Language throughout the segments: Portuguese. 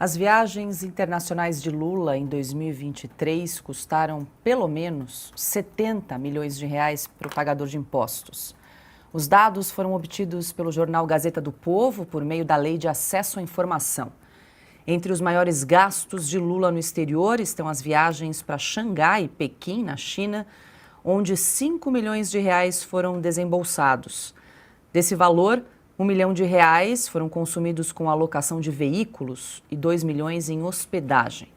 As viagens internacionais de Lula em 2023 custaram pelo menos 70 milhões de reais para o pagador de impostos. Os dados foram obtidos pelo jornal Gazeta do Povo por meio da Lei de Acesso à Informação. Entre os maiores gastos de Lula no exterior estão as viagens para Xangai e Pequim, na China, onde 5 milhões de reais foram desembolsados. Desse valor, 1 milhão de reais foram consumidos com alocação de veículos e 2 milhões em hospedagem.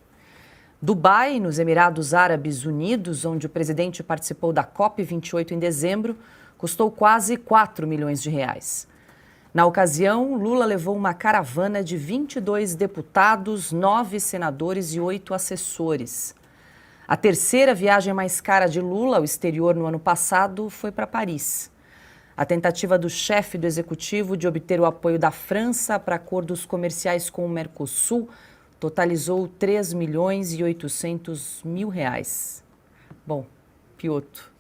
Dubai, nos Emirados Árabes Unidos, onde o presidente participou da COP28 em dezembro, custou quase 4 milhões de reais. Na ocasião, Lula levou uma caravana de 22 deputados, 9 senadores e 8 assessores. A terceira viagem mais cara de Lula ao exterior no ano passado foi para Paris. A tentativa do chefe do executivo de obter o apoio da França para acordos comerciais com o Mercosul totalizou 3 milhões e 800 mil reais. Bom, Piotr,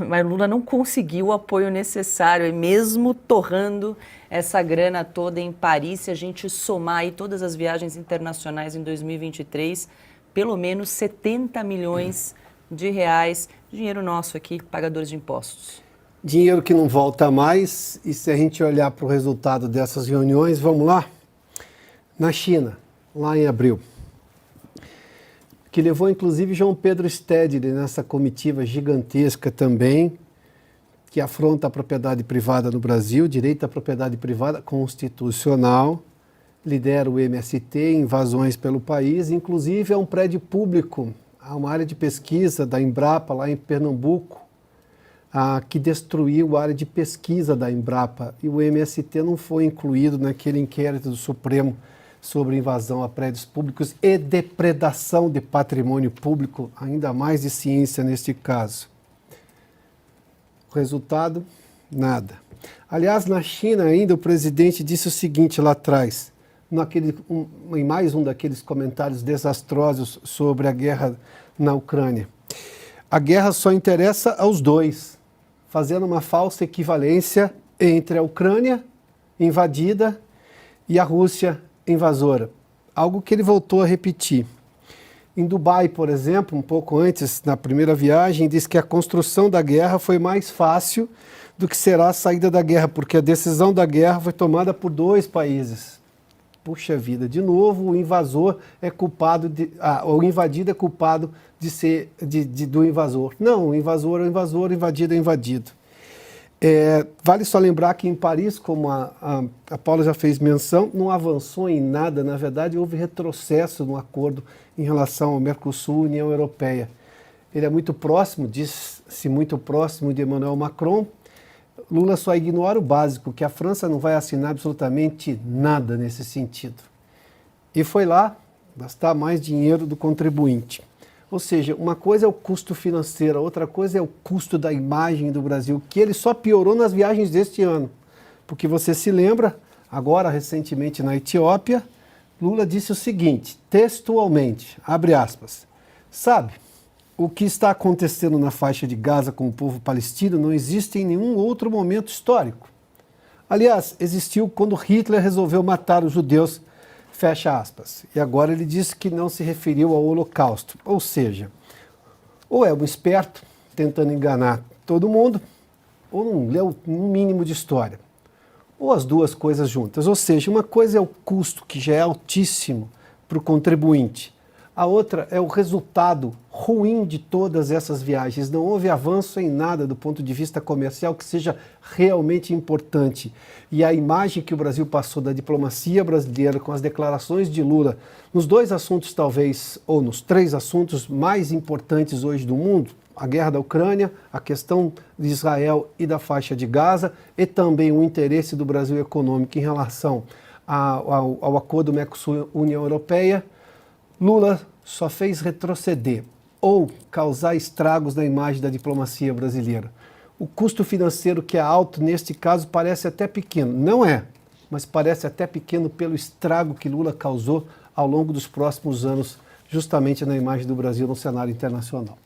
mas Lula não conseguiu o apoio necessário, e mesmo torrando essa grana toda em Paris, se a gente somar aí todas as viagens internacionais em 2023, pelo menos 70 milhões de reais, dinheiro nosso aqui, pagadores de impostos. Dinheiro que não volta mais, e se a gente olhar para o resultado dessas reuniões, vamos lá? Na China, lá em abril, que levou inclusive João Pedro Stedley nessa comitiva gigantesca também, que afronta a propriedade privada no Brasil, direito à propriedade privada constitucional, lidera o MST, invasões pelo país, inclusive é um prédio público, há uma área de pesquisa da Embrapa lá em Pernambuco, que destruiu a área de pesquisa da Embrapa, e o MST não foi incluído naquele inquérito do Supremo sobre invasão a prédios públicos e depredação de patrimônio público, ainda mais de ciência neste caso. O resultado? Nada. Aliás, na China ainda o presidente disse o seguinte lá atrás, em mais um daqueles comentários desastrosos sobre a guerra na Ucrânia. A guerra só interessa aos dois, fazendo uma falsa equivalência entre a Ucrânia invadida e a Rússia invasora. Algo que ele voltou a repetir. Em Dubai, por exemplo, um pouco antes, na primeira viagem, disse que a construção da guerra foi mais fácil do que será a saída da guerra, porque a decisão da guerra foi tomada por 2 países. Puxa vida, de novo o invasor é culpado, o invadido é culpado do invasor. Não, o invasor é o invasor, o invadido é o invadido. Vale só lembrar que em Paris, como a Paula já fez menção, não avançou em nada, na verdade houve retrocesso no acordo em relação ao Mercosul e União Europeia. Ele é muito próximo, diz-se muito próximo de Emmanuel Macron. Lula só ignora o básico, que a França não vai assinar absolutamente nada nesse sentido. E foi lá gastar mais dinheiro do contribuinte. Ou seja, uma coisa é o custo financeiro, a outra coisa é o custo da imagem do Brasil, que ele só piorou nas viagens deste ano. Porque você se lembra, agora recentemente na Etiópia, Lula disse o seguinte, textualmente, abre aspas, sabe, o que está acontecendo na faixa de Gaza com o povo palestino não existe em nenhum outro momento histórico. Aliás, existiu quando Hitler resolveu matar os judeus, fecha aspas. E agora ele disse que não se referiu ao Holocausto. Ou seja, ou é um esperto tentando enganar todo mundo, ou não leu um mínimo de história. Ou as duas coisas juntas. Ou seja, uma coisa é o custo, que já é altíssimo para o contribuinte. A outra é o resultado ruim de todas essas viagens. Não houve avanço em nada do ponto de vista comercial que seja realmente importante. E a imagem que o Brasil passou da diplomacia brasileira com as declarações de Lula, nos 2 assuntos talvez, ou nos 3 assuntos mais importantes hoje do mundo, a guerra da Ucrânia, a questão de Israel e da faixa de Gaza, e também o interesse do Brasil econômico em relação ao acordo Mercosul-União Europeia, Lula só fez retroceder ou causar estragos na imagem da diplomacia brasileira. O custo financeiro, que é alto, neste caso, parece até pequeno. Não é, mas parece até pequeno pelo estrago que Lula causou ao longo dos próximos anos, justamente na imagem do Brasil no cenário internacional.